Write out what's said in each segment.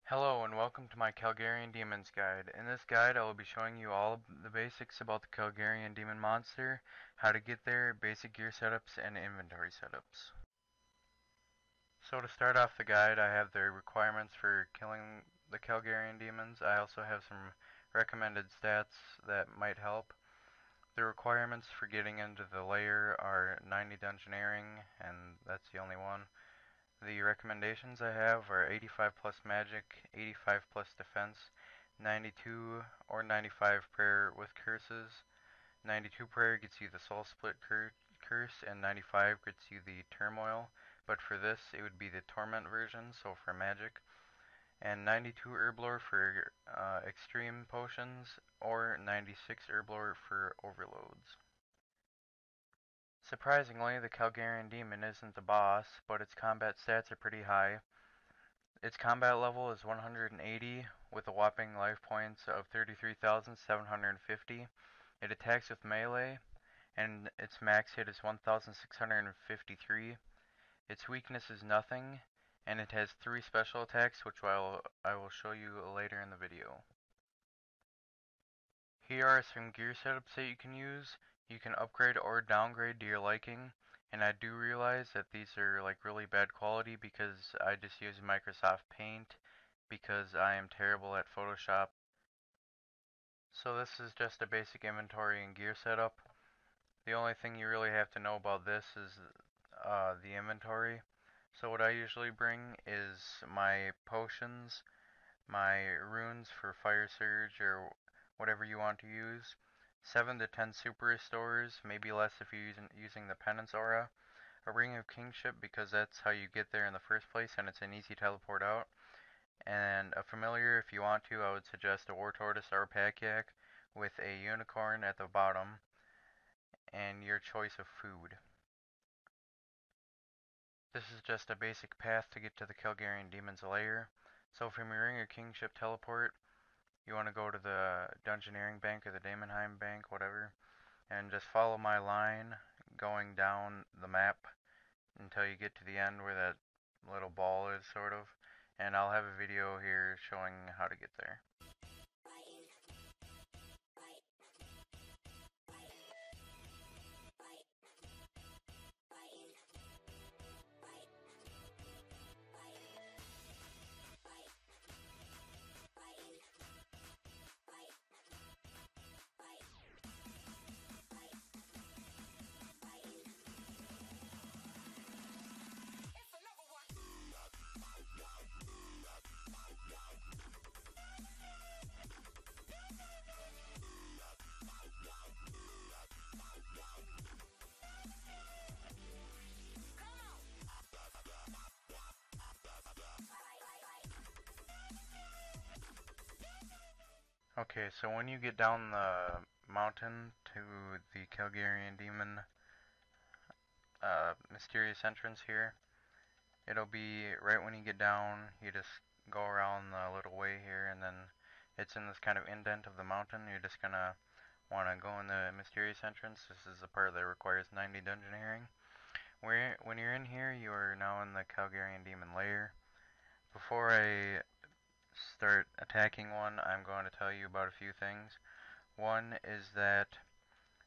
Hello and welcome to my Kal'gerion Demons guide. In this guide I will be showing you all of the basics about the Kal'gerion Demon monster, how to get there, basic gear setups, and inventory setups. So to start off the guide, I have the requirements for killing the Kal'gerion Demons. I also have some recommended stats that might help. The requirements for getting into the lair are 90 dungeoneering, and that's the only one. The recommendations I have are 85 plus magic, 85 plus defense, 92 or 95 prayer with curses. 92 prayer gets you the soul split curse, and 95 gets you the turmoil. But for this, it would be the torment version, so for magic. And 92 herblore for extreme potions, or 96 herblore for overloads. Surprisingly, the Kal'gerion Demon isn't the boss, but its combat stats are pretty high. Its combat level is 180 with a whopping life points of 33,750. It attacks with melee, and its max hit is 1,653. Its weakness is nothing, and it has 3 special attacks, which I will show you later in the video. Here are some gear setups that you can use. You can upgrade or downgrade to your liking, and I do realize that these are like really bad quality because I just use Microsoft Paint because I am terrible at Photoshop. So this is just a basic inventory and gear setup. The only thing you really have to know about this is the inventory. So what I usually bring is my potions, my runes for fire surge or whatever you want to use, 7 to 10 super restores, maybe less if you're using the penance aura, a ring of kingship because that's how you get there in the first place and it's an easy teleport out, and a familiar if you want to. I would suggest a war tortoise or a pack yak with a unicorn at the bottom and your choice of food. This is just a basic path to get to the Kal'gerion Demon's lair. So from your ring of kingship teleport, you want to go to the Dungeoneering Bank or the Daemonheim Bank, whatever, and just follow my line going down the map until you get to the end where that little ball is, sort of, and I'll have a video here showing how to get there. Okay, so when you get down the mountain to the Kal'gerion Demon mysterious entrance here, it'll be right when you get down, you just go around the little way here, and then it's in this kind of indent of the mountain. You're just gonna want to go in the mysterious entrance. This is the part that requires 90 dungeoneering. When you're in here, you are now in the Kal'gerion Demon lair. Before I start attacking one, I'm going to tell you about a few things. One is that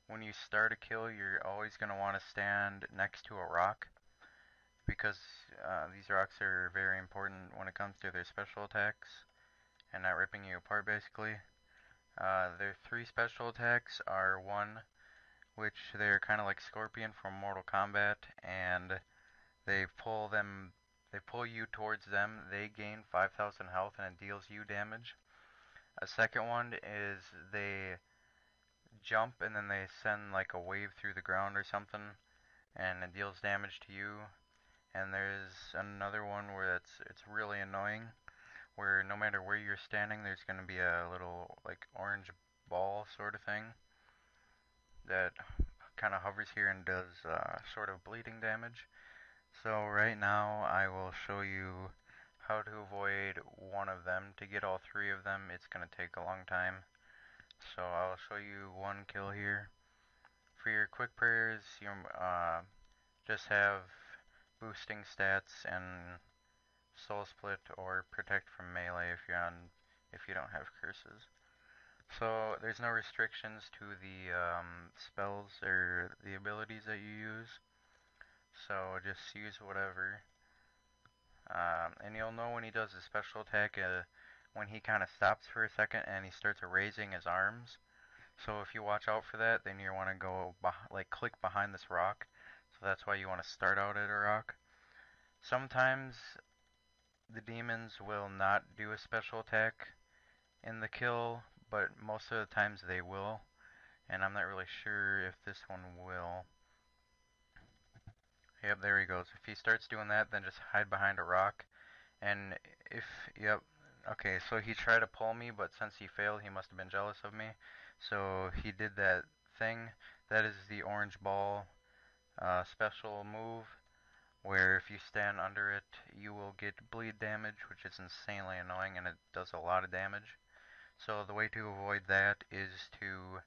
when you start a kill, you're always going to want to stand next to a rock because these rocks are very important when it comes to their special attacks and not ripping you apart, basically. Their 3 special attacks are 1, which they're kind of like Scorpion from Mortal Kombat, and they pull you towards them. They gain 5,000 health and it deals you damage. A second one is they jump and then they send like a wave through the ground or something, and it deals damage to you. And there's another one where it's really annoying, where no matter where you're standing, there's going to be a little like orange ball sort of thing that kind of hovers here and does sort of bleeding damage. So right now I will show you how to avoid one of them. To get all 3 of them, it's going to take a long time. So I'll show you one kill here. For your quick prayers, you just have boosting stats and soul split or protect from melee if if you don't have curses. So there's no restrictions to the spells or the abilities that you use. So just use whatever. And you'll know when he does his special attack when he kind of stops for a second and he starts raising his arms. So if you watch out for that, then you want to go like click behind this rock. So that's why you want to start out at a rock. Sometimes the demons will not do a special attack in the kill, but most of the times they will. And I'm not really sure if this one will. Yep, there he goes. If he starts doing that, then just hide behind a rock. And if, yep, okay, so he tried to pull me, but since he failed, he must have been jealous of me. So he did that thing. That is the orange ball special move, where if you stand under it, you will get bleed damage, which is insanely annoying, and it does a lot of damage. So the way to avoid that is to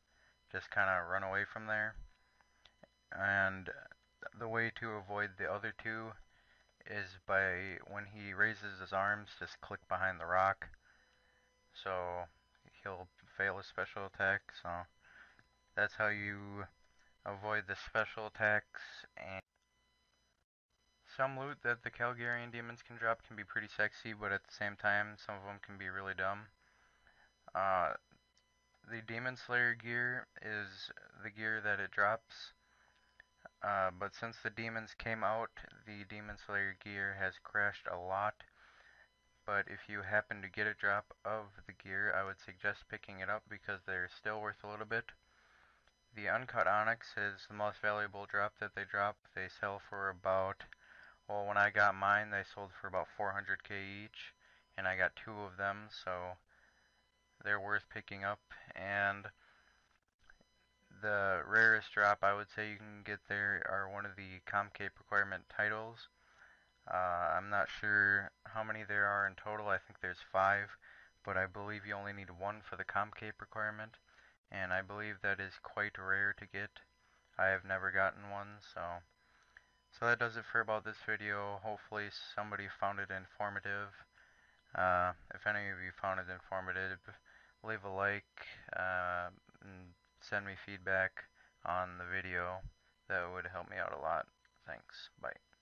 just kind of run away from there. And the way to avoid the other two is by when he raises his arms, just click behind the rock. So he'll fail his special attack. So that's how you avoid the special attacks. And some loot that the Kal'gerion Demons can drop can be pretty sexy, but at the same time, some of them can be really dumb. Uh, the Demon Slayer gear is the gear that it drops. But since the demons came out, the Demon Slayer gear has crashed a lot. But if you happen to get a drop of the gear, I would suggest picking it up because they're still worth a little bit. The Uncut Onyx is the most valuable drop that they drop. They sell for about, well, when I got mine, they sold for about 400k each, and I got two of them, so they're worth picking up. And the rarest drop I would say you can get there are one of the Comcape requirement titles. I'm not sure how many there are in total. I think there's 5, but I believe you only need 1 for the Comcape requirement, and I believe that is quite rare to get. I have never gotten one, so that does it for about this video. Hopefully somebody found it informative. If any of you found it informative, leave a like and send me feedback on the video. That would help me out a lot. Thanks. Bye.